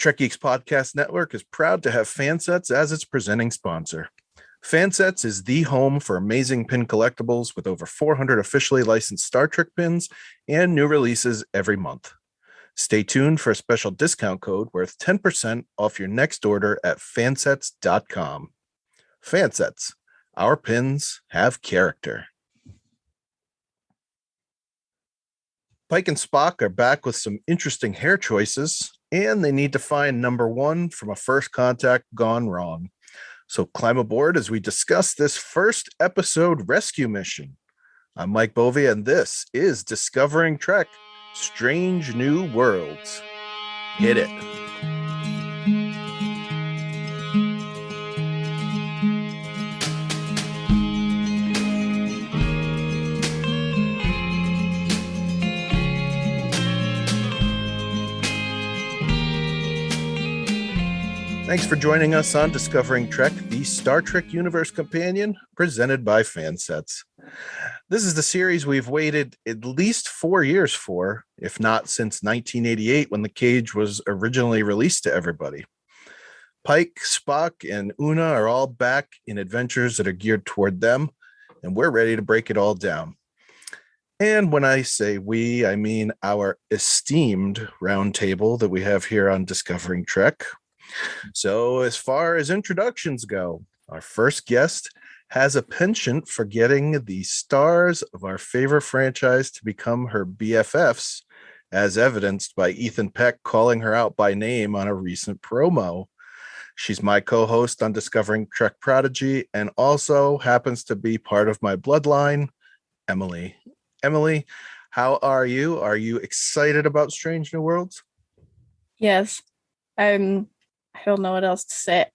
Trek Geeks Podcast Network is proud to have Fansets as its presenting sponsor. Fansets is the home for amazing pin collectibles with over 400 officially licensed Star Trek pins and new releases every month. Stay tuned for a special discount code worth 10% off your next order at fansets.com. Fansets, our pins have character. Pike and Spock are back with some interesting hair choices, and they need to find number one from a first contact gone wrong. So climb aboard as we discuss this first episode rescue mission. I'm Mike Bovia, and this is Discovering Trek: Strange New Worlds. Hit it. Thanks for joining us on Discovering Trek, the Star Trek Universe Companion, presented by Fansets. This is the series we've waited at least 4 years for, if not since 1988, when the Cage was originally released to everybody. Pike, Spock, and Una are all back in adventures that are geared toward them, and we're ready to break it all down. And when I say we, I mean our esteemed roundtable that we have here on Discovering Trek. So as far as introductions go, our first guest has a penchant for getting the stars of our favorite franchise to become her BFFs, as evidenced by Ethan Peck calling her out by name on a recent promo. She's my co-host on Discovering Trek Prodigy and also happens to be part of my bloodline, Emilie. Emilie, how are you? Are you excited about Strange New Worlds? Yes, I don't know what else to say.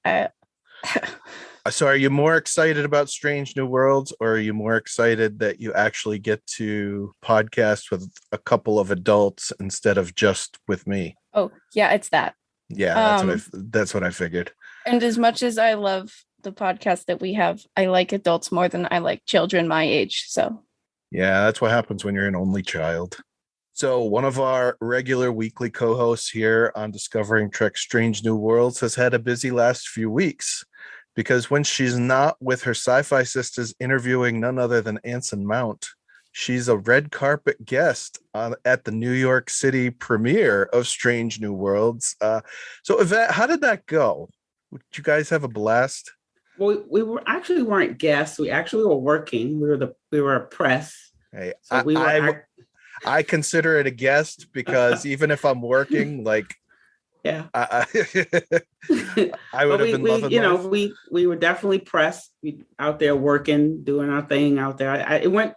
So are you more excited about Strange New Worlds, or are you more excited that you actually get to podcast with a couple of adults instead of just with me? Oh, yeah, it's that. Yeah, that's what I figured. And as much as I love the podcast that we have, I like adults more than I like children my age. So yeah, that's what happens when you're an only child. So one of our regular weekly co-hosts here on Discovering Trek Strange New Worlds has had a busy last few weeks, because when she's not with her sci-fi sisters interviewing none other than Anson Mount, she's a red carpet guest at the New York City premiere of Strange New Worlds. So Yvette, how did that go? Did you guys have a blast? Well, weren't guests. We actually were working. We were a press. Hey, so I consider it a guest because even if I'm working, like, yeah, I would have been loving life. We were definitely pressed. We out there working, doing our thing out there. It went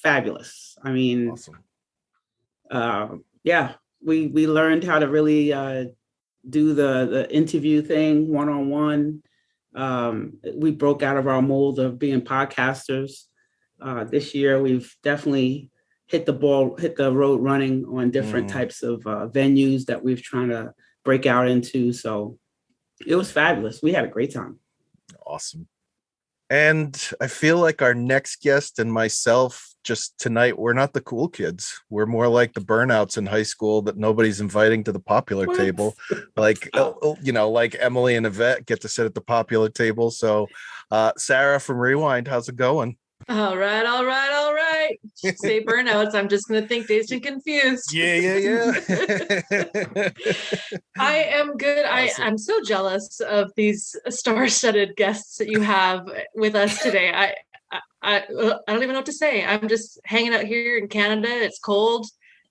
fabulous. I mean, awesome. Yeah, we learned how to really do the interview thing one-on-one. We broke out of our mold of being podcasters. This year, we've definitely hit the road running on different types of venues that we've trying to break out into. So it was fabulous. We had a great time. Awesome. And I feel like our next guest and myself just tonight, we're not the cool kids. We're more like the burnouts in high school that nobody's inviting to the popular table. Like, like Emilie and Yvette get to sit at the popular table. So Sara from Rewind, how's it going? All right. Say burnouts. I'm just going to think Dazed and Confused. Yeah. I am good. Awesome. I'm so jealous of these star-studded guests that you have with us today. I don't even know what to say. I'm just hanging out here in Canada. It's cold.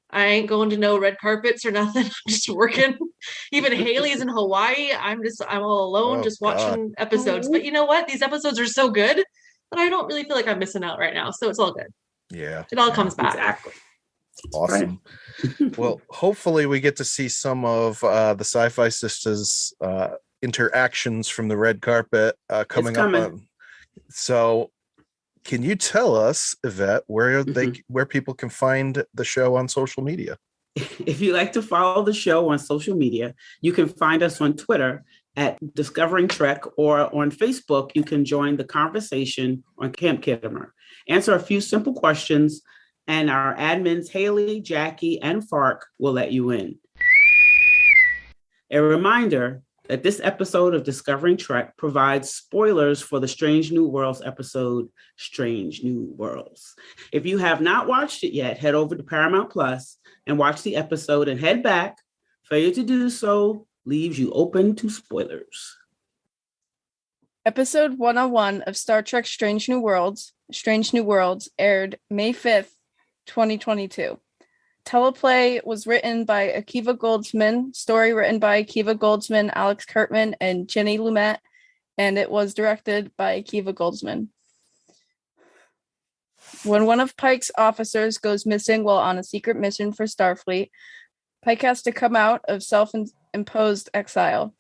I ain't going to no red carpets or nothing. I'm just working. Even Haley's in Hawaii. I'm all alone, just watching episodes. But you know what? These episodes are so good but I don't really feel like I'm missing out right now. So it's all good. Yeah. It all comes back. Exactly. Awesome. Well, hopefully we get to see some of the Sci-Fi Sisters interactions from the red carpet coming up. So can you tell us, Yvette, where people can find the show on social media? If you like to follow the show on social media, you can find us on Twitter at Discovering Trek, or on Facebook, you can join the conversation on Camp Kittimer. Answer a few simple questions, and our admins, Haley, Jackie, and Fark, will let you in. A reminder that this episode of Discovering Trek provides spoilers for the Strange New Worlds episode, Strange New Worlds. If you have not watched it yet, head over to Paramount Plus and watch the episode and head back. Failure to do so leaves you open to spoilers. Episode 101 of Star Trek Strange New Worlds aired May 5th, 2022. Teleplay was written by Akiva Goldsman, story written by Akiva Goldsman, Alex Kurtzman, and Jenny Lumet, and it was directed by Akiva Goldsman. When one of Pike's officers goes missing while on a secret mission for Starfleet, Pike has to come out of self-imposed exile.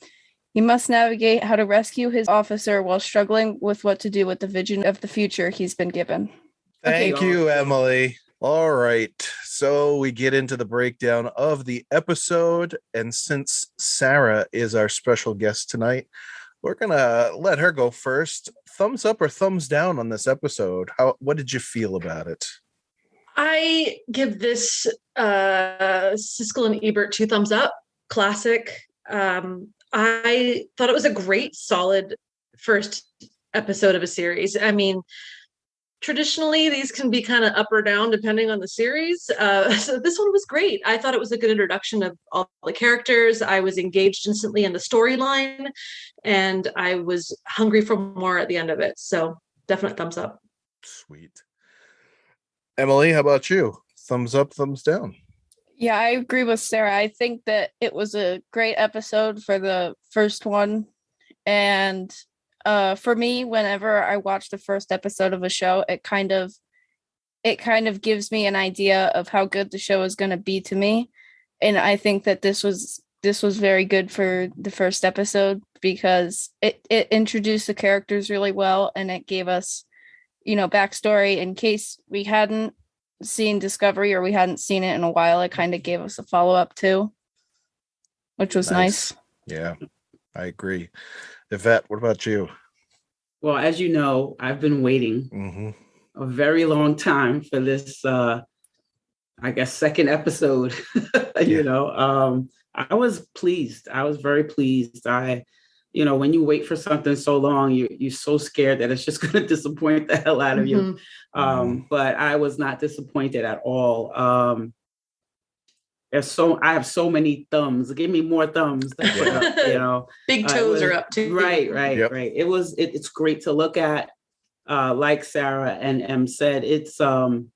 He must navigate how to rescue his officer while struggling with what to do with the vision of the future he's been given. Thank you, Emily. All right, so we get into the breakdown of the episode, and since Sara is our special guest tonight, we're gonna let her go first. Thumbs up or thumbs down on this episode? What did you feel about it? I give this Siskel and Ebert 2 thumbs up. Classic. I thought it was a great, solid first episode of a series. I mean, traditionally, these can be kind of up or down depending on the series. So this one was great. I thought it was a good introduction of all the characters. I was engaged instantly in the storyline, and I was hungry for more at the end of it. So definite thumbs up. Sweet. Emily, how about you? Thumbs up, thumbs down? Yeah, I agree with Sara. I think that it was a great episode for the first one. And for me, whenever I watch the first episode of a show, it kind of gives me an idea of how good the show is going to be to me. And I think that this was very good for the first episode because it introduced the characters really well, and it gave us, backstory in case we hadn't seen Discovery or we hadn't seen it in a while. It kind of gave us a follow-up too, which was nice. Yeah, I agree. Yvette, what about you? Well, as you know, I've been waiting a very long time for this, second episode. I was pleased. I was very pleased. When you wait for something so long, you're so scared that it's just going to disappoint the hell out of you. But I was not disappointed at all. I have so many thumbs. Give me more thumbs. Big toes are up too. Right. Right. It's great to look at. Like Sara and Em said, it's you're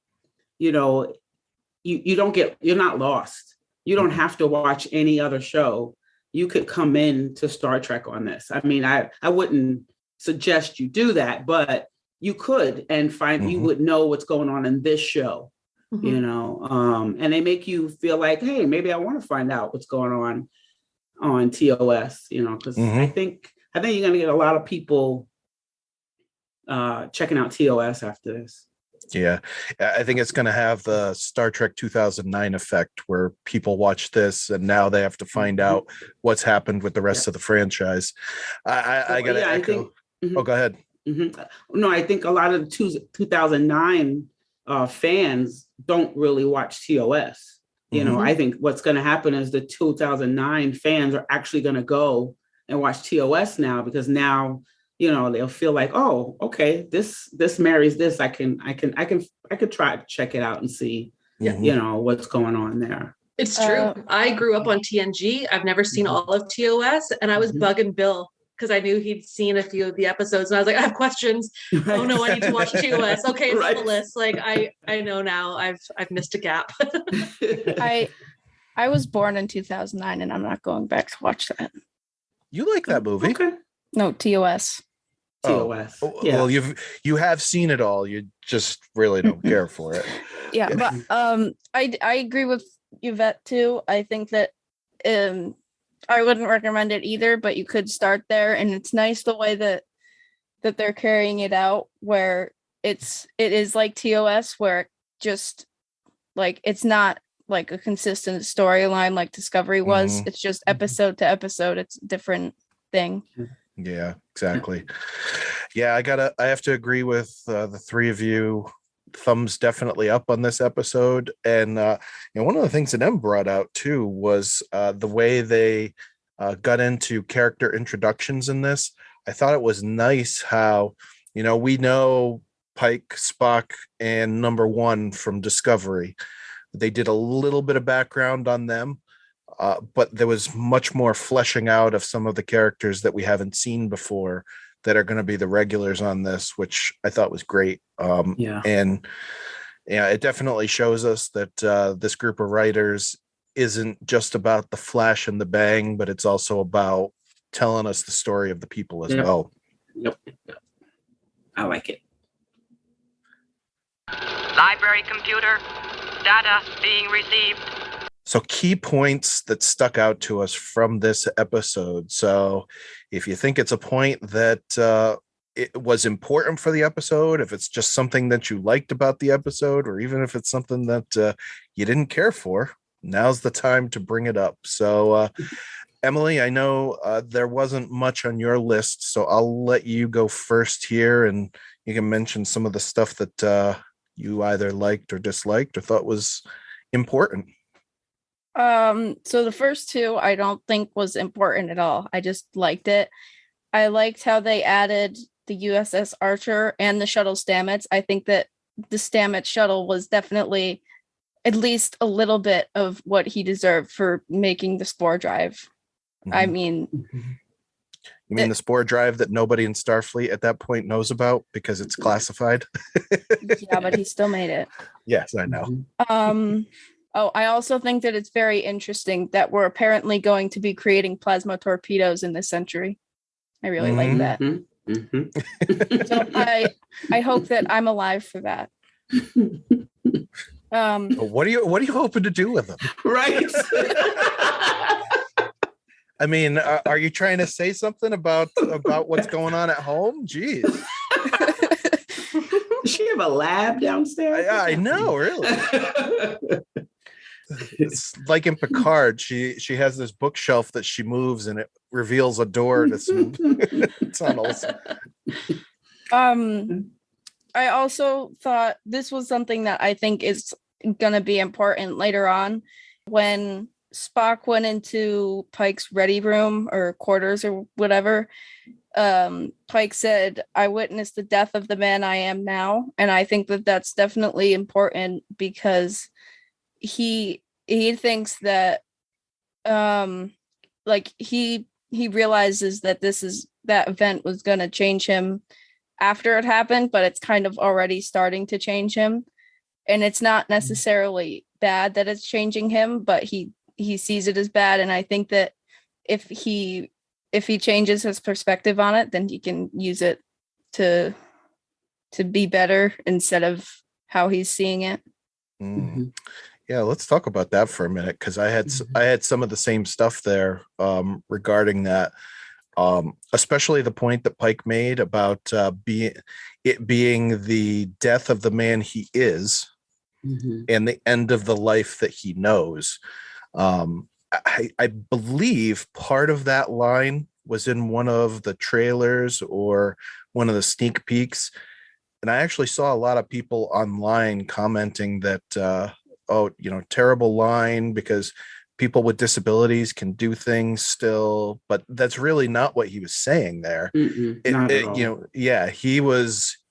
not lost. You don't have to watch any other show. You could come in to Star Trek on this. I mean, I wouldn't suggest you do that, but you could and find you would know what's going on in this show, and they make you feel like, hey, maybe I want to find out what's going on TOS, because I think you're going to get a lot of people checking out TOS after this. Yeah, I think it's going to have the Star Trek 2009 effect where people watch this and now they have to find out what's happened with the rest of the franchise. I got to echo. Oh, go ahead. No, I think a lot of the 2009 fans don't really watch TOS. I think what's going to happen is the 2009 fans are actually going to go and watch TOS now, because now they'll feel like, oh, okay, this marries this. I could try to check it out and see, what's going on there. It's true. I grew up on TNG. I've never seen all of TOS, and I was bugging Bill because I knew he'd seen a few of the episodes, and I was like, I have questions. Right. Oh no, I need to watch TOS. Okay, it's on the list. Like I know now. I've missed a gap. I was born in 2009, and I'm not going back to watch that. You like that movie? Okay. No, TOS. TOS. Yeah. Well, you have seen it all. You just really don't care for it. Yeah, but I agree with Yvette too. I think that I wouldn't recommend it either, but you could start there, and it's nice the way that they're carrying it out, where it is like TOS, where it just like it's not like a consistent storyline like Discovery was. It's just episode to episode. It's a different thing. Yeah, exactly. Yeah, I have to agree with the three of you. Thumbs definitely up on this episode. And one of the things that Em brought out too was the way they got into character introductions in this. I thought it was nice how, we know Pike, Spock, and Number One from Discovery. They did a little bit of background on them, but there was much more fleshing out of some of the characters that we haven't seen before that are going to be the regulars on this, which I thought was great. And it definitely shows us that this group of writers isn't just about the flash and the bang, but it's also about telling us the story of the people as well. Yep. I like it. Library computer, data being received. So key points that stuck out to us from this episode. So if you think it's a point that it was important for the episode, if it's just something that you liked about the episode, or even if it's something that you didn't care for, now's the time to bring it up. So Emilie, I know there wasn't much on your list, so I'll let you go first here, and you can mention some of the stuff that you either liked or disliked or thought was important. So the first two I don't think was important at all. I just liked it. I liked how they added the USS Archer and the shuttle Stamets. I think that the Stamets shuttle was definitely at least a little bit of what he deserved for making the spore drive. Mm-hmm. I mean, you mean the spore drive that nobody in Starfleet at that point knows about because it's classified? Yeah, but he still made it. Yes, I know. I also think that it's very interesting that we're apparently going to be creating plasma torpedoes in this century. I really like that. So I hope that I'm alive for that. What are you hoping to do with them? Right. I mean, are you trying to say something about what's going on at home? Jeez. Does she have a lab downstairs? I know, really. It's like in Picard, she has this bookshelf that she moves and it reveals a door to some tunnels. I also thought this was something that I think is gonna be important later on when Spock went into Pike's ready room or quarters or whatever. Pike said, "I witnessed the death of the man I am now," and I think that that's definitely important because he thinks that he realizes that that event was going to change him after it happened, but it's kind of already starting to change him, and it's not necessarily bad that it's changing him, but he sees it as bad. And I think that if he changes his perspective on it, then he can use it to be better instead of how he's seeing it. Mm-hmm. Yeah, let's talk about that for a minute, because I had some of the same stuff there regarding that, especially the point that Pike made about being the death of the man he is, and the end of the life that he knows. I believe part of that line was in one of the trailers or one of the sneak peeks, and I actually saw a lot of people online commenting that. Terrible line because people with disabilities can do things still, but that's really not what he was saying there.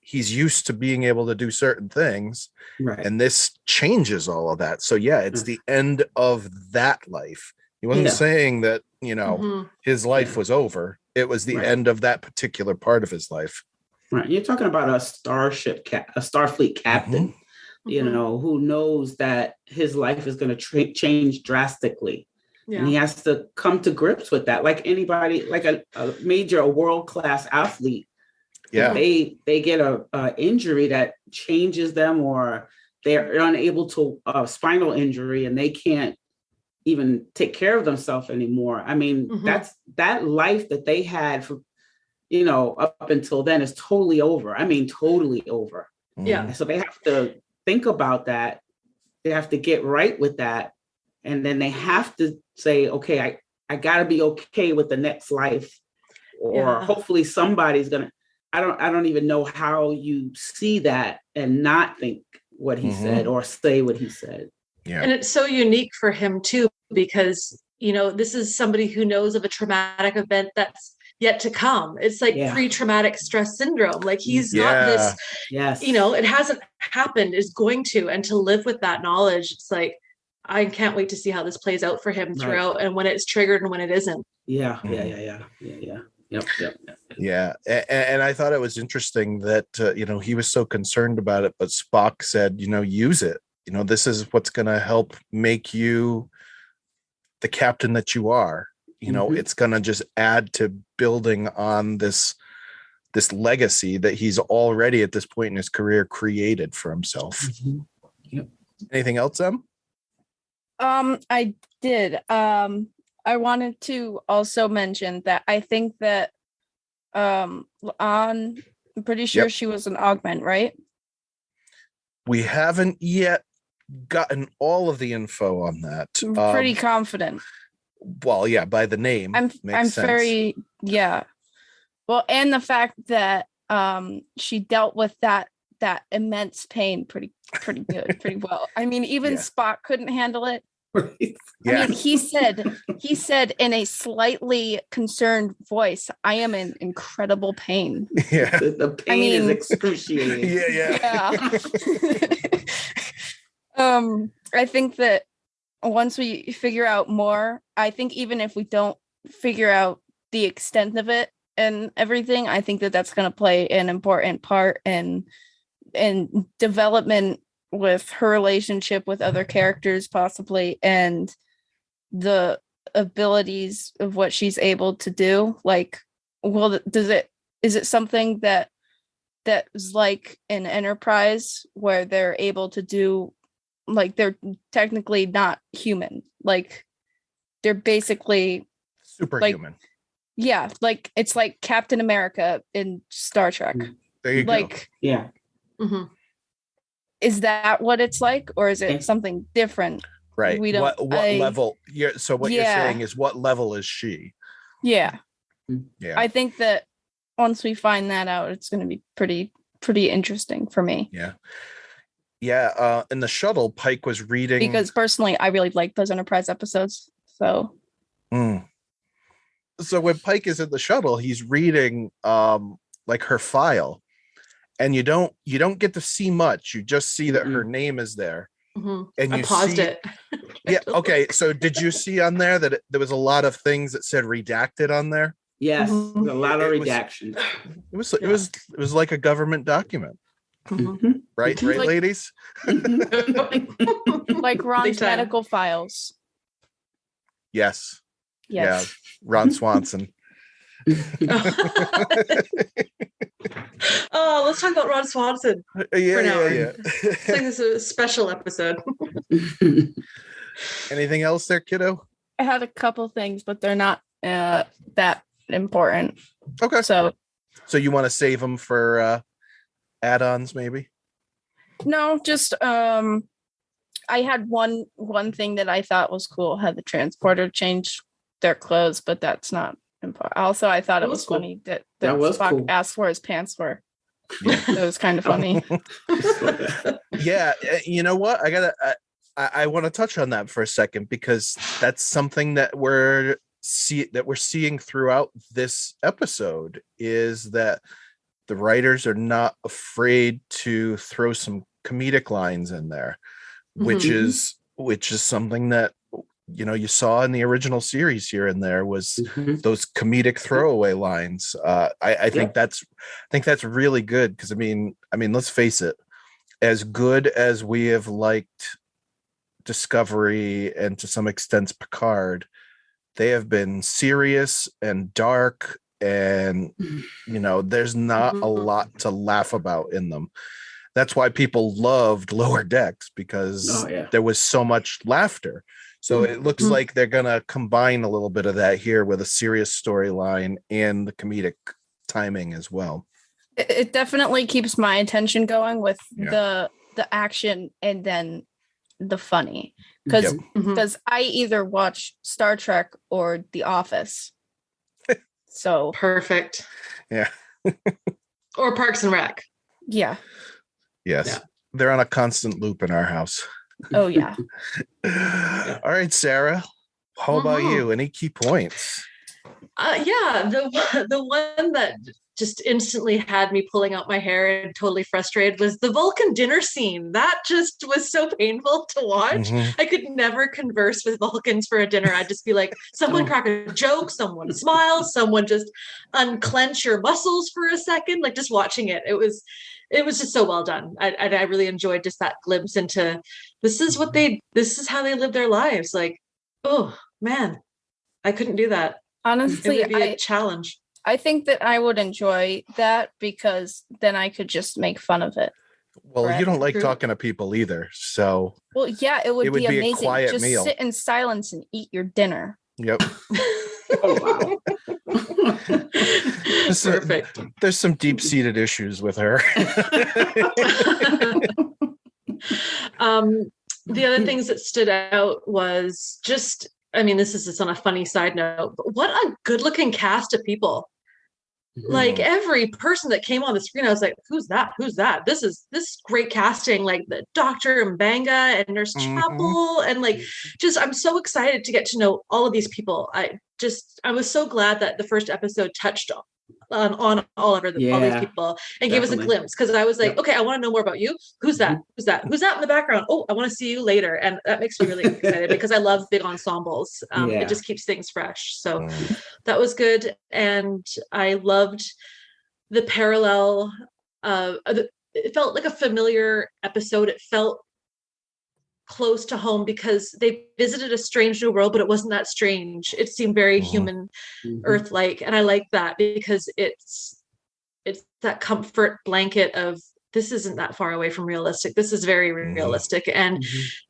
He's used to being able to do certain things, right? And this changes all of that. So yeah, it's the end of that life. He wasn't saying that, his life was over. It was the end of that particular part of his life. Right. You're talking about a Starfleet captain. Who knows that his life is going to change drastically. Yeah. And he has to come to grips with that. Like anybody, like a world-class athlete. Yeah. They get a injury that changes them, or they're unable to spinal injury and they can't even take care of themselves anymore. I mean, that's that life that they had for, up until then is totally over. I mean, totally over. Yeah. So they have to think about that. They have to get right with that. And then they have to say, okay, I got to be okay with the next life, or hopefully somebody's going to, I don't even know how you see that and not think what he said or say what he said. Yeah. And it's so unique for him too, because this is somebody who knows of a traumatic event that's yet to come. It's like pre-traumatic stress syndrome. Like he's got this, it hasn't happened, is going to, and to live with that knowledge, it's like, I can't wait to see how this plays out for him throughout, and when it's triggered and when it isn't. Yeah. Yep. Yeah. And I thought it was interesting that, he was so concerned about it, but Spock said, use it. This is what's going to help make you the captain that you are. It's going to just add to building on this legacy that he's already at this point in his career created for himself. Mm-hmm. Yep. Anything else, Em? I did. I wanted to also mention that I think that I'm pretty sure she was an augment, right? We haven't yet gotten all of the info on that. I'm pretty confident. Well, yeah, by the name. I'm sense. very, well, and the fact that she dealt with that immense pain pretty good, pretty well. I mean, even Spock couldn't handle it. Yeah. I mean, he said in a slightly concerned voice, "I am in incredible pain." Yeah, the pain is excruciating. Yeah. I think that once we figure out more, I think even if we don't figure out the extent of it and everything, I think that that's going to play an important part in development with her relationship with other characters, possibly, and the abilities of what she's able to do. Like, is it something that is like an Enterprise where they're able to do, like, they're technically not human, like they're basically superhuman. Like it's like Captain America in Star Trek. There you go. Yeah. Mm-hmm. Is that what it's like, or is it something different? Right. We don't. What level? Yeah. So what you're saying is, what level is she? Yeah. Yeah. I think that once we find that out, it's going to be pretty interesting for me. Yeah. Yeah. In the shuttle, Pike was reading, because personally, I really like those Enterprise episodes. So. So when Pike is in the shuttle, he's reading like her file. And you don't get to see much. You just see that her name is there. Mm-hmm. And I paused it. Yeah. Okay. So did you see on there that there was a lot of things that said redacted on there? Yes, Mm-hmm. a lot of redactions. It was like a government document. Mm-hmm. Right, ladies? Like Ron's medical files. Yes. Yeah, Ron Swanson. Oh, let's talk about Ron Swanson. Yeah. It's like this is a special episode. Anything else there, kiddo? I had a couple things, but they're not that important. Okay. So you want to save them for add-ons, maybe? No, just I had one thing that I thought was cool. Had the transporter change their clothes, but that's not important. Also, I thought it was cool. Funny that Spock cool. asked for his pants for. Yeah. It was kind of funny. Yeah, you know what? I want to touch on that for a second, because that's something that we're seeing throughout this episode, is that the writers are not afraid to throw some comedic lines in there, which is something that you saw in the original series here and there, was those comedic throwaway lines. I think that's really good, because I mean, let's face it, as good as we have liked Discovery and to some extent Picard, they have been serious and dark, and there's not a lot to laugh about in them. That's why people loved Lower Decks, because there was so much laughter. So it looks like they're going to combine a little bit of that here with a serious storyline and the comedic timing as well. It definitely keeps my attention going with the action and then the funny, because I either watch Star Trek or The Office. So perfect. Yeah. Or Parks and Rec. Yeah. Yes. Yeah. They're on a constant loop in our house. Oh, yeah. All right, Sarah, How about you? Any key points? Yeah, the one that just instantly had me pulling out my hair and totally frustrated was the Vulcan dinner scene. That just was so painful to watch. I could never converse with Vulcans for a dinner. I'd just be like, someone crack a joke, someone smile, someone just unclench your muscles for a second. Like just watching it, it was just so well done. I really enjoyed just that glimpse into this is how they live their lives. Like, oh man, I couldn't do that. Honestly, it would be a challenge. I think that I would enjoy that because then I could just make fun of it. Well, you don't like talking to people either, so. Well, yeah, it would be amazing. A quiet just meal. Sit in silence and eat your dinner. Yep. Oh, wow. Perfect. There's some deep-seated issues with her. The other things that stood out was just, I mean, this is just on a funny side note, but what a good-looking cast of people. Like every person that came on the screen, I was like, who's that? Who's that? This is great casting, like the Doctor and Banga and Nurse Chapel. And like, just, I'm so excited to get to know all of these people. I was so glad that the first episode touched on all these people and gave us a glimpse. Cause I was like, okay, I want to know more about you. Who's that? Who's that? Who's that in the background? Oh, I want to see you later. And that makes me really excited because I love big ensembles. It just keeps things fresh. So that was good. And I loved the parallel. It felt like a familiar episode. It felt close to home because they visited a strange new world, but it wasn't that strange. It seemed very human, Earth-like, and I like that because it's that comfort blanket of this isn't that far away from realistic. This is very realistic, and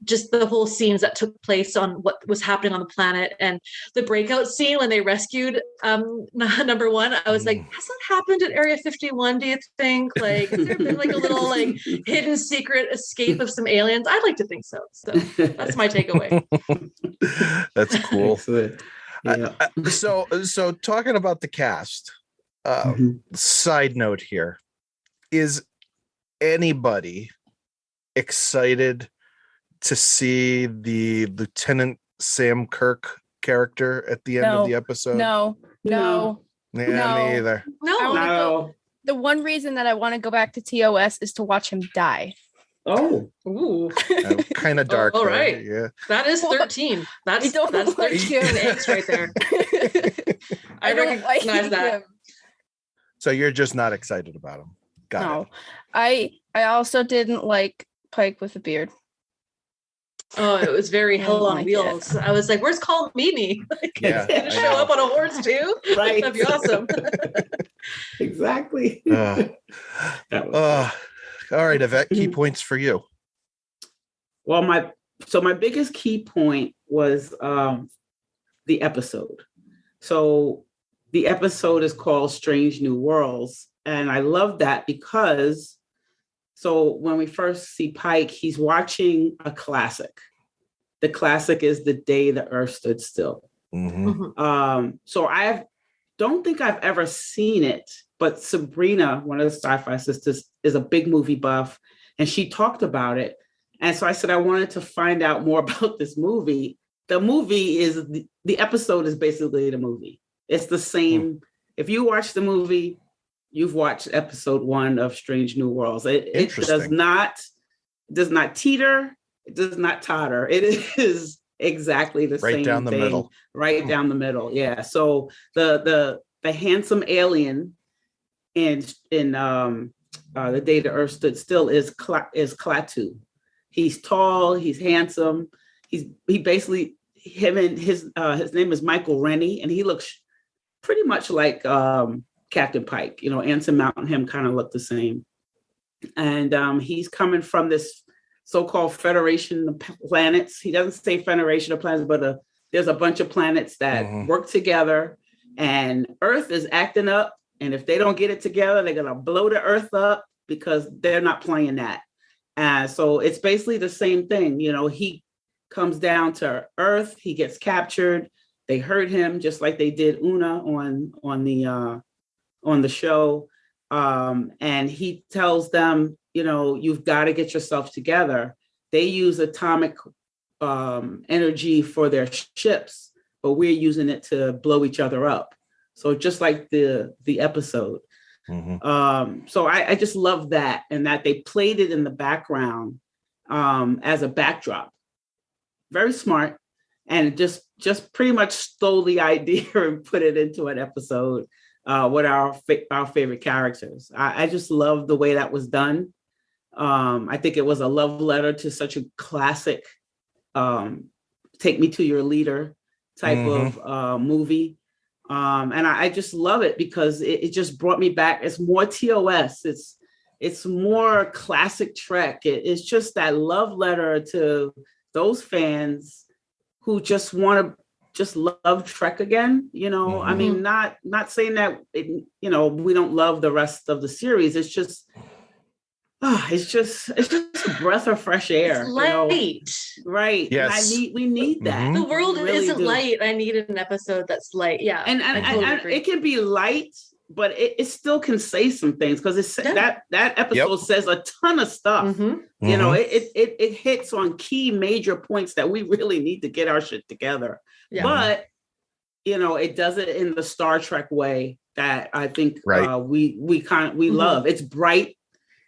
just the whole scenes that took place on what was happening on the planet, and the breakout scene when they rescued number one. I was like, has that happened at Area 51? Do you think? Like, has there been like a little like hidden secret escape of some aliens? I'd like to think so. So that's my takeaway. That's cool. Yeah. So talking about the cast, side note here, is anybody excited to see the Lieutenant Sam Kirk character at the end of the episode? No. Yeah, me either. No. The one reason that I want to go back to TOS is to watch him die. Oh, ooh, kind of dark. All right, yeah, that is 13. That's 13 eggs right there. I recognize that. Him. So you're just not excited about him. Got it. I also didn't like Pike with a beard. Oh, it was very hell on wheels. I was like, "Where's Call Mimi? Like, show up on a horse too? Right, that'd be awesome." Exactly. All right, Yvette, key points for you. Well, my biggest key point was the episode. So the episode is called Strange New Worlds. And I love that because when we first see Pike, he's watching a classic. The classic is The Day the Earth Stood Still. So I don't think I've ever seen it, but Sabrina, one of the sci-fi sisters, is a big movie buff, and she talked about it. And so I said I wanted to find out more about this movie. The movie is the episode is basically the movie. It's the same. If you watch the movie, you've watched episode 1 of Strange New Worlds. It does not teeter. It does not totter. It is exactly the same right down the thing. Middle. Right down the middle. Yeah. So the handsome alien in The Day the Earth Stood Still is Klaatu. He's tall. He's handsome. His name is Michael Rennie, and he looks pretty much like Captain Pike. You know, Anson Mount and him kind of look the same. And he's coming from this so-called Federation of Planets. He doesn't say Federation of Planets, but there's a bunch of planets that work together, and Earth is acting up. And if they don't get it together, they're going to blow the Earth up because they're not playing that. So it's basically the same thing. You know, he comes down to Earth. He gets captured. They hurt him just like they did Una on the show. And he tells them, you know, you've got to get yourself together. They use atomic energy for their ships. but we're using it to blow each other up. So just like the episode. So I just love that, and that they played it in the background as a backdrop. Very smart, and just pretty much stole the idea and put it into an episode with our favorite characters. I just love the way that was done. I think it was a love letter to such a classic take me to your leader type of movie. And I just love it because it just brought me back. It's more TOS. It's more classic Trek. It's just that love letter to those fans who just want to just love Trek again. You know, I mean, not saying that we don't love the rest of the series. It's just a breath of fresh air. It's light. Right. Yes. And we need that. The world really isn't light. I need an episode that's light. Yeah. And it can be light, but it still can say some things, because that episode says a ton of stuff. You know, it hits on key major points that we really need to get our shit together. Yeah. But it does it in the Star Trek way that I think we love. It's bright.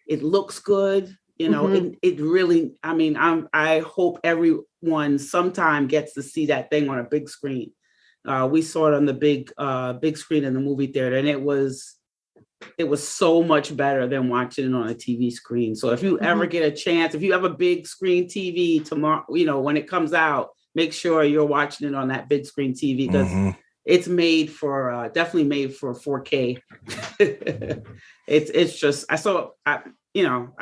It looks good, it really, I hope everyone sometime gets to see that thing on a big screen. We saw it on the big screen in the movie theater, and it was so much better than watching it on a TV screen. So if you ever get a chance, if you have a big screen TV tomorrow, when it comes out, make sure you're watching it on that big screen TV, because it's made for definitely made for 4K. It's just I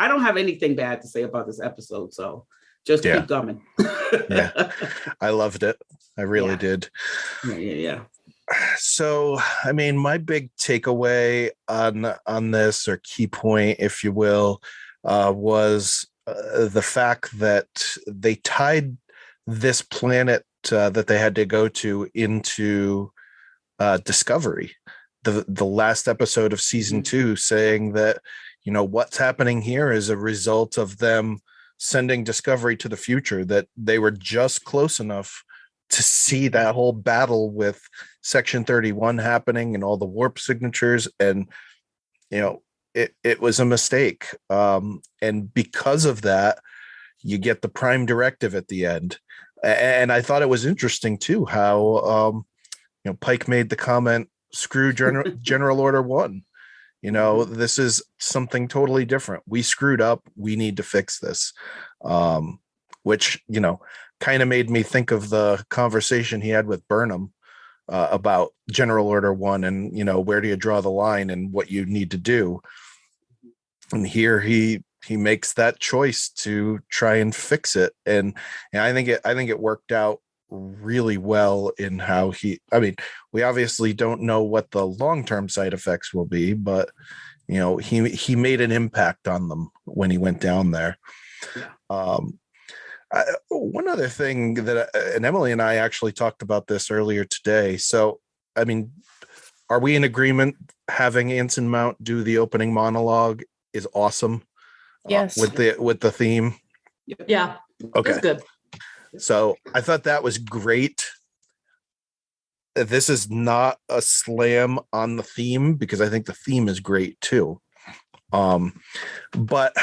don't have anything bad to say about this episode, so just keep coming. I loved it. I really did. Yeah. So, I mean, my big takeaway on this, or key point, if you will, was the fact that they tied this planet that they had to go to into Discovery. The last episode of season 2, saying that, what's happening here is a result of them sending Discovery to the future, that they were just close enough to see that whole battle with Section 31 happening and all the warp signatures. And, it was a mistake. And because of that, you get the prime directive at the end. And I thought it was interesting too, how, Pike made the comment, screw General Order 1. This is something totally different. We screwed up. We need to fix this. Which, kind of made me think of the conversation he had with Burnham about General Order 1 and, where do you draw the line and what you need to do. And here he makes that choice to try and fix it. And I think it worked out really well in how we obviously don't know what the long-term side effects will be, but he made an impact on them when he went down there. One other thing that and Emily and I actually talked about this earlier today. So, are we in agreement having Anson Mount do the opening monologue is awesome? Yes. With the theme. Yeah. Okay. That's good. So I thought that was great. This is not a slam on the theme, because I think the theme is great too. But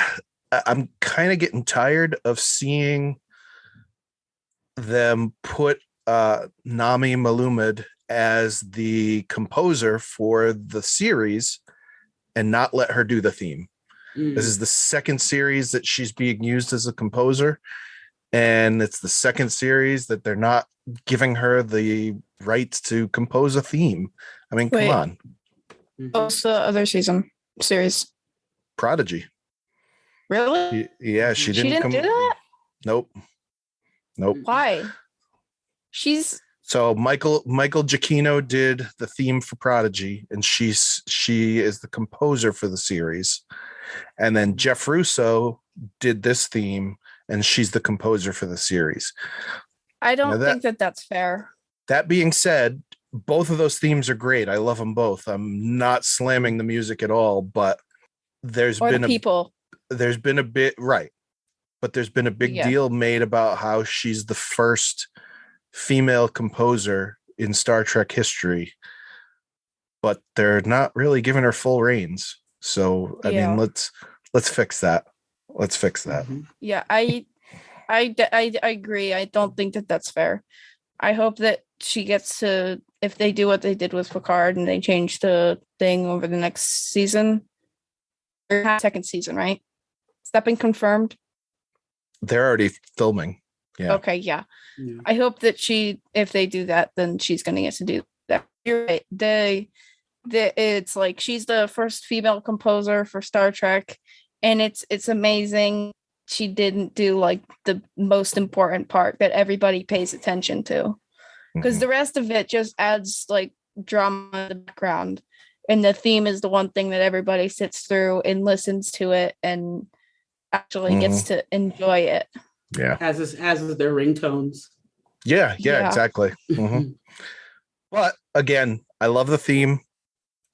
I'm kind of getting tired of seeing them put Nami Malumad as the composer for the series and not let her do the theme. This is the second series that she's being used as a composer. And it's the second series that they're not giving her the rights to compose a theme. Come on. What's the other series? Prodigy. Really? Yeah, she didn't do that? Nope. Why? So Michael Giacchino did the theme for Prodigy, and she is the composer for the series. And then Jeff Russo did this theme, and she's the composer for the series. I don't think that's fair. That being said, both of those themes are great. I love them both. I'm not slamming the music at all, but there's been a bit right. But there's been a big deal made about how she's the first female composer in Star Trek history, but they're not really giving her full reins. So I mean, let's fix that. Let's fix that. Mm-hmm. Yeah, I agree. I don't think that that's fair. I hope that she gets to, if they do what they did with Picard and they change the thing over the next season, or second season, right? Has that been confirmed? They're already filming. Yeah. Okay, yeah. I hope that if they do that, then she's going to get to do that. You're right. It's like she's the first female composer for Star Trek, and it's amazing. She didn't do like the most important part that everybody pays attention to, because the rest of it just adds like drama in the background, and the theme is the one thing that everybody sits through and listens to it and actually gets to enjoy it. Yeah, as is their ringtones. Yeah, exactly. But again, I love the theme.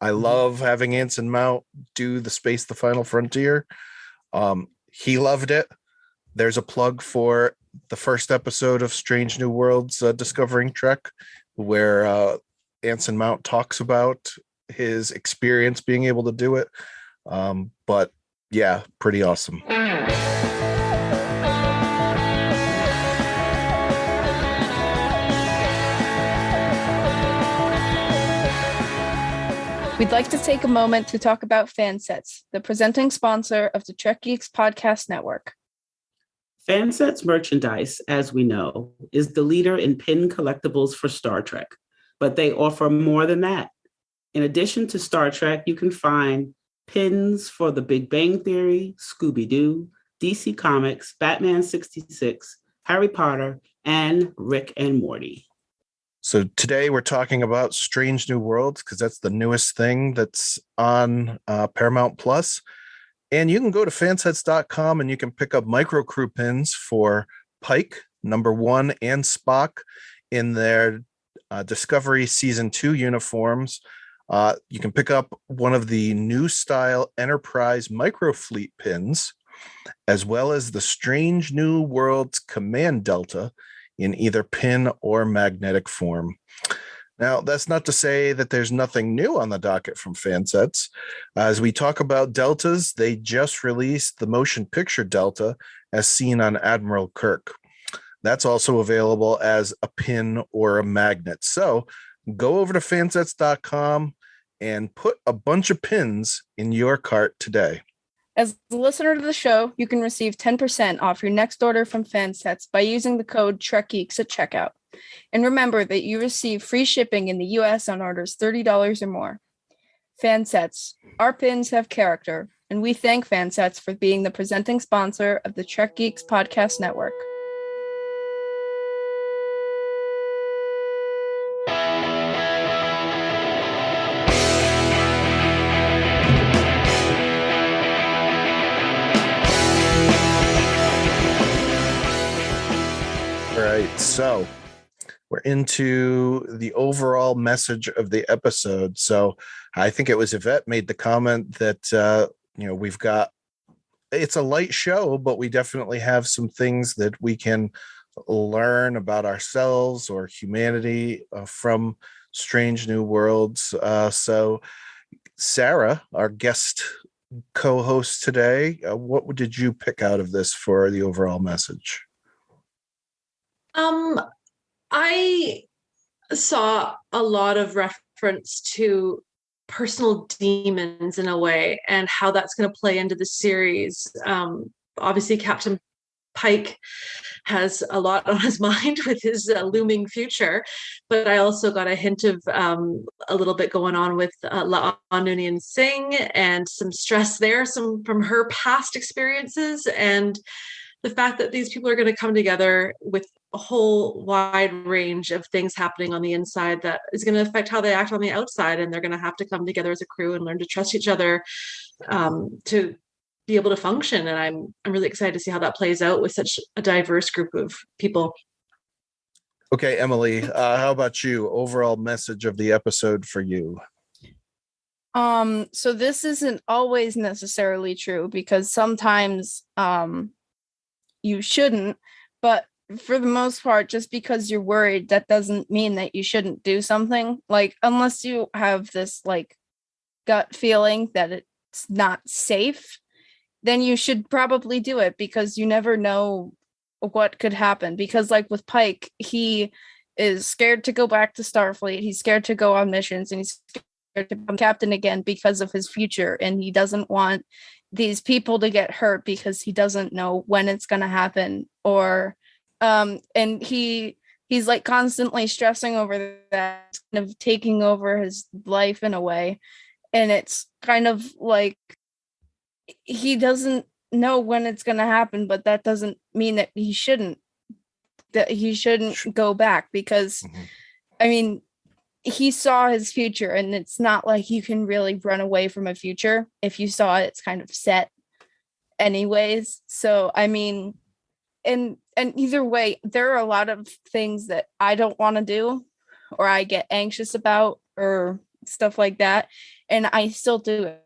I love having Anson Mount do the Space, the Final Frontier. He loved it. There's a plug for the first episode of Strange New Worlds, Discovering Trek, where Anson Mount talks about his experience being able to do it. But yeah, pretty awesome. We'd like to take a moment to talk about Fansets, the presenting sponsor of the Trek Geeks Podcast Network. Fansets merchandise, as we know, is the leader in pin collectibles for Star Trek, but they offer more than that. In addition to Star Trek, you can find pins for The Big Bang Theory, Scooby-Doo, DC Comics, Batman 66, Harry Potter, and Rick and Morty. So today we're talking about Strange New Worlds because that's the newest thing that's on Paramount Plus. And you can go to fansets.com and you can pick up micro crew pins for Pike, number 1, and Spock in their Discovery Season 2 uniforms. You can pick up one of the new style Enterprise microfleet pins, as well as the Strange New Worlds Command Delta in either pin or magnetic form. Now, that's not to say that there's nothing new on the docket from Fansets. As we talk about deltas, they just released the motion picture delta as seen on Admiral Kirk. That's also available as a pin or a magnet. So go over to fansets.com and put a bunch of pins in your cart today. As a listener to the show, you can receive 10% off your next order from Fansets by using the code TrekGeeks at checkout. And remember that you receive free shipping in the U.S. on orders $30 or more. Fansets, our pins have character, and we thank Fansets for being the presenting sponsor of the Trek Geeks Podcast Network. So we're into the overall message of the episode. So I think it was Yvette made the comment that, we've got, it's a light show, but we definitely have some things that we can learn about ourselves or humanity from Strange New Worlds. So Sara, our guest co-host today, what did you pick out of this for the overall message? I saw a lot of reference to personal demons in a way and how that's going to play into the series. Obviously, Captain Pike has a lot on his mind with his looming future, but I also got a hint of a little bit going on with Noonien Singh and some stress there, some from her past experiences, and the fact that these people are going to come together with a whole wide range of things happening on the inside that is going to affect how they act on the outside. And they're going to have to come together as a crew and learn to trust each other to be able to function. And I'm really excited to see how that plays out with such a diverse group of people. Okay, Emily, how about you? Overall message of the episode for you? So this isn't always necessarily true because sometimes you shouldn't, but for the most part, just because you're worried, that doesn't mean that you shouldn't do something. Like, unless you have this like gut feeling that it's not safe, then you should probably do it, because you never know what could happen. Because like with Pike, he is scared to go back to Starfleet. He's scared to go on missions, and he's scared to become captain again because of his future. And he doesn't want these people to get hurt because he doesn't know when it's going to happen. Or and he's like constantly stressing over that, kind of taking over his life in a way. And it's kind of like he doesn't know when it's going to happen, but that doesn't mean that he shouldn't go back, because I mean, he saw his future, and it's not like you can really run away from a future. If you saw it, it's kind of set anyways. So I mean, and either way, there are a lot of things that I don't want to do, or I get anxious about, or stuff like that, and I still do it.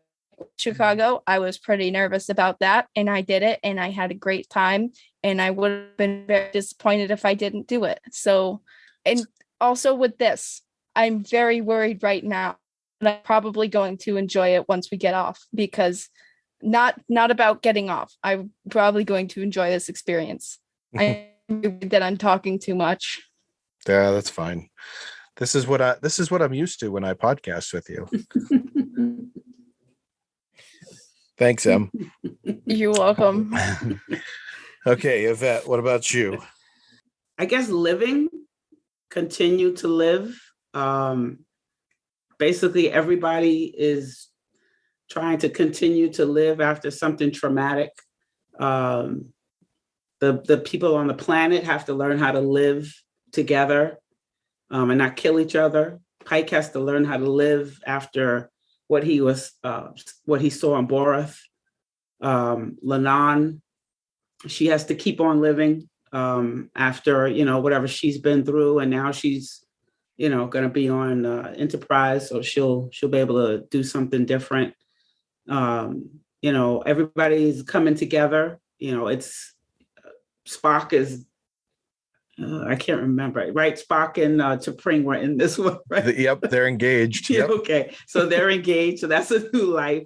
Chicago, I was pretty nervous about that, and I did it, and I had a great time, and I would have been very disappointed if I didn't do it. So, and also with this, I'm very worried right now, and I'm probably going to enjoy it once we get off, because not about getting off. I'm probably going to enjoy this experience. I'm worried that I'm talking too much. Yeah, that's fine. This is what I'm used to when I podcast with you. Thanks, Em. You're welcome. Okay, Yvette, what about you? I guess continue to live. Basically, everybody is trying to continue to live after something traumatic. The people on the planet have to learn how to live together and not kill each other. Pike has to learn how to live after what he saw on Borath. Lanan, she has to keep on living after whatever she's been through, and now she's going to be on Enterprise, so she'll be able to do something different. Everybody's coming together. It's Spock is. I can't remember, right? Spock and T'Pring were in this one, right? Yep, they're engaged. Yep. Okay, so they're engaged. So that's a new life.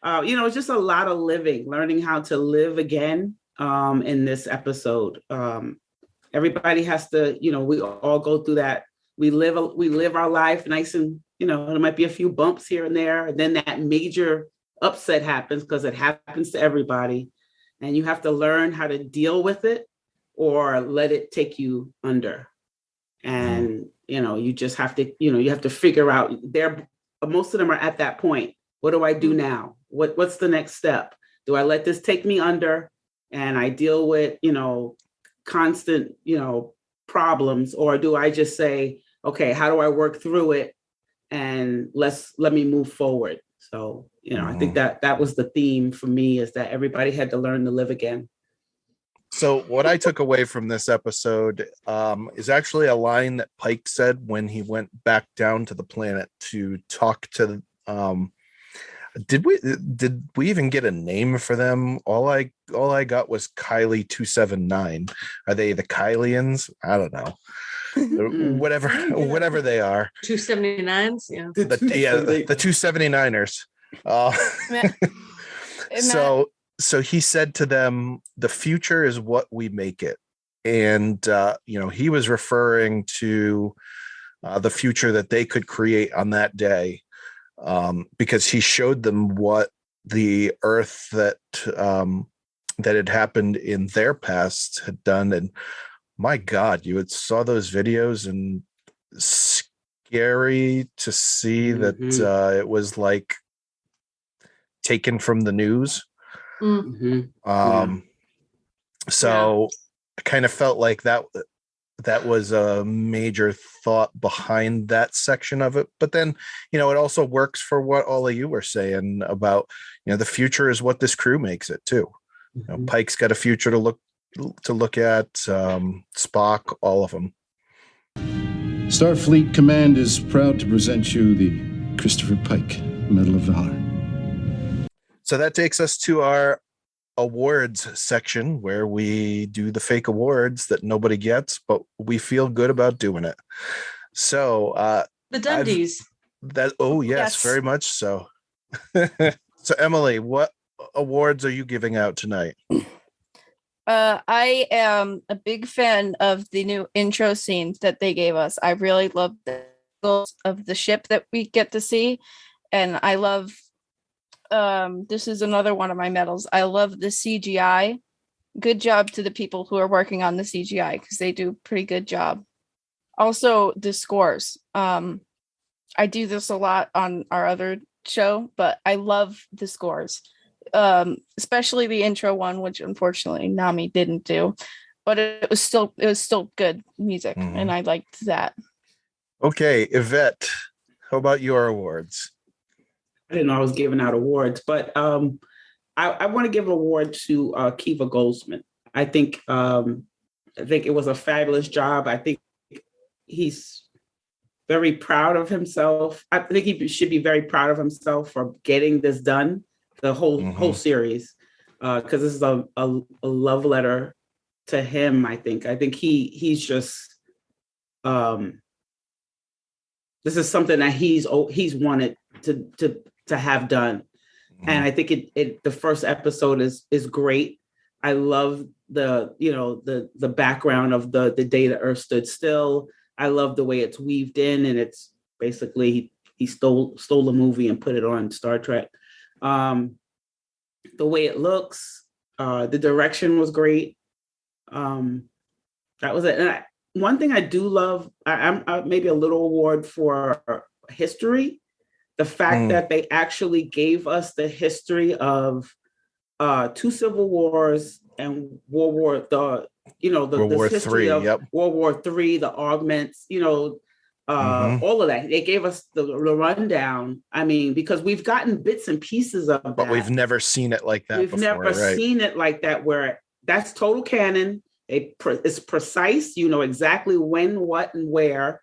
It's just a lot of learning how to live again in this episode. Everybody has to, we all go through that. We live our life nice and, there might be a few bumps here and there. And then that major upset happens, because it happens to everybody. And you have to learn how to deal with it, or let it take you under. And, you just have to, you have to figure out most of them are at that point. What do I do now? What's the next step? Do I let this take me under and I deal with, constant, problems? Or do I just say, okay, how do I work through it? And let me move forward. So, I think that was the theme for me, is that everybody had to learn to live again. So what I took away from this episode is actually a line that Pike said when he went back down to the planet to talk to. Did we even get a name for them? All I got was Kylie 279. Are they the Kylians? I don't know. whatever they are. 279s, yeah. The 279ers. So he said to them, the future is what we make it. And, he was referring to the future that they could create on that day, because he showed them what the Earth that had happened in their past had done. And my God, you saw those videos, and scary to see that it was like taken from the news. So I kind of felt like that was a major thought behind that section of it. But then, it also works for what all of you were saying about, the future is what this crew makes it too. Pike's got a future to look at, Spock, all of them. Starfleet Command is proud to present you the Christopher Pike Medal of Valor. So that takes us to our awards section where we do the fake awards that nobody gets, but we feel good about doing it. So the Dundies. Yes, very much so. So Emily, what awards are you giving out tonight? I am a big fan of the new intro scenes that they gave us. I really love the of the ship that we get to see, and I love this is another one of my medals. I love the CGI. Good job to the people who are working on the CGI, because they do a pretty good job. Also, the scores. I do this a lot on our other show, but I love the scores. Especially the intro one, which unfortunately Nami didn't do, but it was still good music, and I liked that. Okay, Yvette, how about your awards? I didn't know I was giving out awards, but I want to give an award to Kiva Goldsman. I think it was a fabulous job. I think he's very proud of himself. I think he should be very proud of himself for getting this done, the whole series, because this is a love letter to him. I think he's just this is something that he's wanted to have done. And I think the first episode is great. I love the background of the day that Earth stood still. I love the way it's weaved in, and it's basically he stole the movie and put it on Star Trek. The way it looks, the direction was great. That was it. And one thing I do love, I'm maybe a little award for history. The fact that they actually gave us the history of 2 civil wars and World War history of World War III, the augments, all of that. They gave us the rundown. I mean, because we've gotten bits and pieces of that, but we've never seen it like that. We've never seen it like that, where that's total canon. It's precise. You know exactly when, what, and where,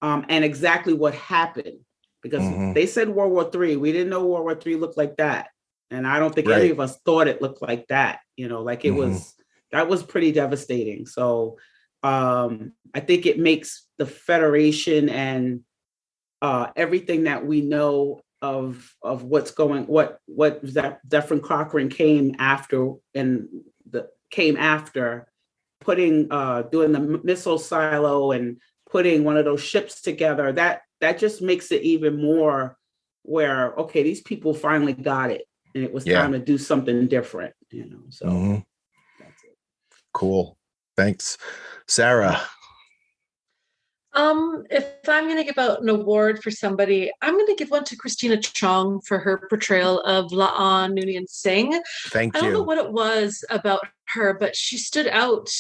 and exactly what happened. Because they said World War III. We didn't know World War III looked like that. And I don't think any of us thought it looked like that. It was, that was pretty devastating. So I think it makes the Federation and everything that we know of what's going, what Zephyr Cochrane came after putting, doing the missile silo and putting one of those ships together, that just makes it even more where, okay, these people finally got it, and it was time to do something different, so that's it. Cool. Thanks. Sara. If I'm going to give out an award for somebody, I'm going to give one to Christina Chong for her portrayal of La'an Noonien Singh. Thank you. I don't know what it was about her, but she stood out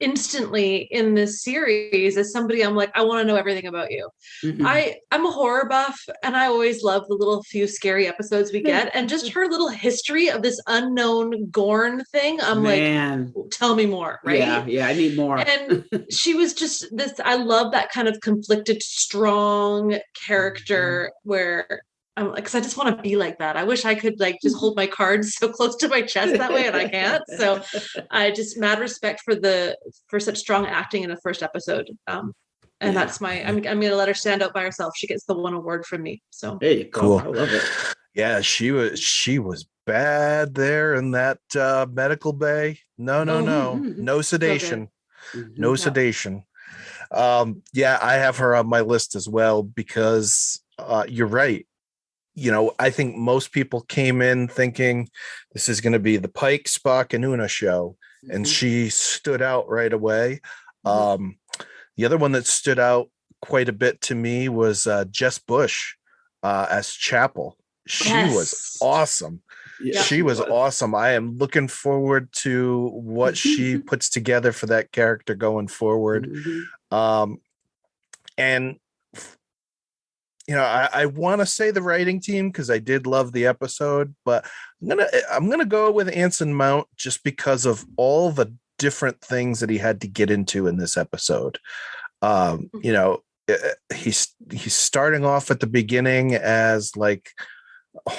instantly in this series as somebody I'm like, I want to know everything about you. I'm a horror buff, and I always love the little few scary episodes we get, and just her little history of this unknown Gorn thing. I'm like, tell me more, right? Yeah, I need more. And she was just this, I love that kind of conflicted, strong character where I'm like, because I just want to be like that. I wish I could just hold my cards so close to my chest that way, and I can't. So I just mad respect for such strong acting in the first episode. And that's I'm going to let her stand out by herself. She gets the one award from me. So there you go. Cool. I love it. Yeah, she was bad there in that medical bay. No sedation. No sedation. I have her on my list as well, because you're right. I think most people came in thinking this is going to be the Pike, Spock, and Una show, and she stood out right away. The other one that stood out quite a bit to me was Jess Bush as Chapel. She was awesome. Yeah, she was awesome. I am looking forward to what she puts together for that character going forward. And I want to say the writing team, because I did love the episode, but I'm gonna go with Anson Mount just because of all the different things that he had to get into in this episode. He's starting off at the beginning as like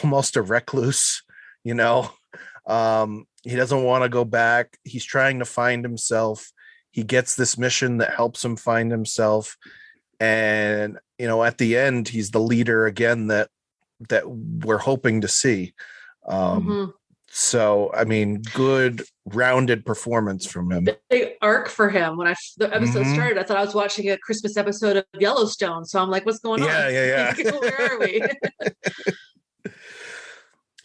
almost a recluse, He doesn't want to go back. He's trying to find himself. He gets this mission that helps him find himself. And, at the end, he's the leader again that we're hoping to see. So, I mean, good rounded performance from him. Big arc for him. When the episode started, I thought I was watching a Christmas episode of Yellowstone. So I'm like, what's going on? Yeah. Where are we?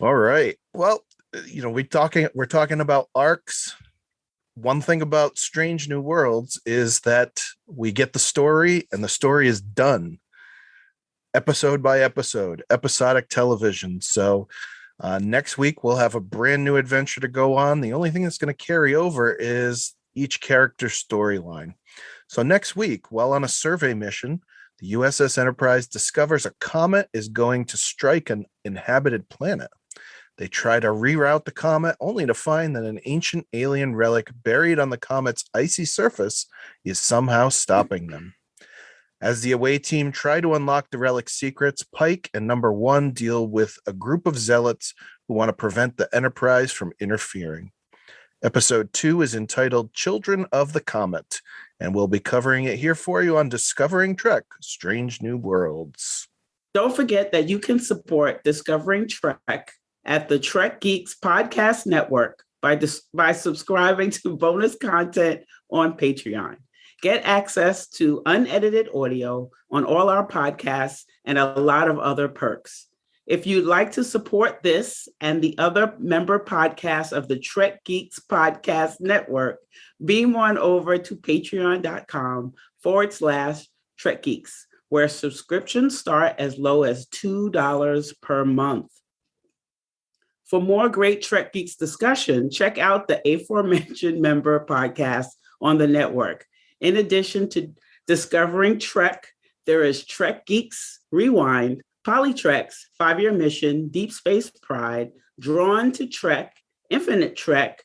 All right. Well, we're talking about arcs. One thing about Strange New Worlds is that we get the story, and the story is done episode by episode, episodic television. So next week we'll have a brand new adventure to go on. The only thing that's going to carry over is each character's storyline. So next week, while on a survey mission, the USS Enterprise discovers a comet is going to strike an inhabited planet. They try to reroute the comet, only to find that an ancient alien relic buried on the comet's icy surface is somehow stopping them. As the away team try to unlock the relic's secrets, Pike and Number One deal with a group of zealots who want to prevent the Enterprise from interfering. Episode 2 is entitled Children of the Comet, and we'll be covering it here for you on Discovering Trek: Strange New Worlds. Don't forget that you can support Discovering Trek at the Trek Geeks Podcast Network by subscribing to bonus content on Patreon. Get access to unedited audio on all our podcasts and a lot of other perks. If you'd like to support this and the other member podcasts of the Trek Geeks Podcast Network, beam on over to patreon.com/Trek Geeks, where subscriptions start as low as $2 per month. For more great Trek Geeks discussion, check out the aforementioned member podcasts on the network. In addition to Discovering Trek, there is Trek Geeks Rewind, Polytrek's 5-Year Mission, Deep Space Pride, Drawn to Trek, Infinite Trek,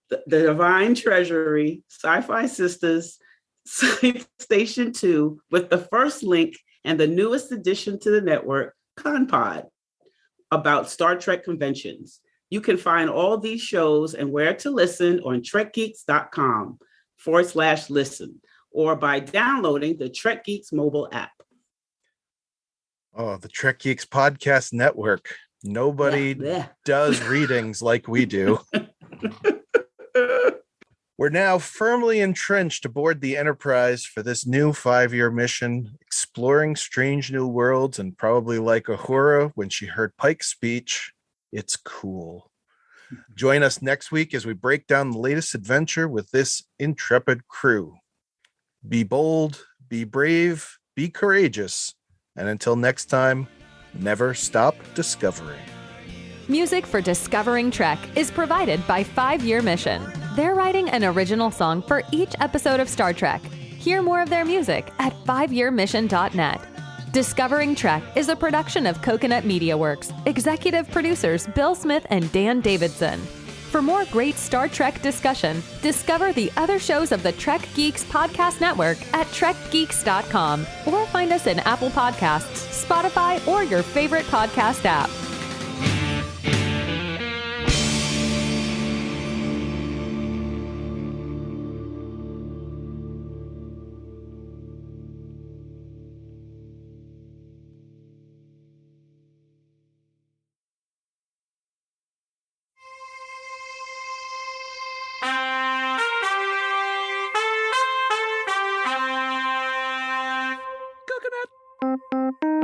The Divine Treasury, Sci-Fi Sisters, Science Station 2, with the first link and the newest addition to the network, ConPod, about Star Trek conventions. You can find all these shows and where to listen on trekgeeks.com/listen or by downloading the Trek Geeks mobile app. Oh, the Trek Geeks Podcast Network. Nobody does readings like we do. We're now firmly entrenched aboard the Enterprise for this new 5-year mission, exploring strange new worlds, and probably like Uhura when she heard Pike's speech, it's cool. Join us next week as we break down the latest adventure with this intrepid crew. Be bold, be brave, be courageous, and until next time, never stop discovering. Music for Discovering Trek is provided by 5-Year Mission. They're writing an original song for each episode of Star Trek. Hear more of their music at 5yearmission.net. Discovering Trek is a production of Coconut Media Works. Executive producers Bill Smith and Dan Davidson. For more great Star Trek discussion, discover the other shows of the Trek Geeks Podcast Network at trekgeeks.com or find us in Apple Podcasts, Spotify, or your favorite podcast app. Coconut.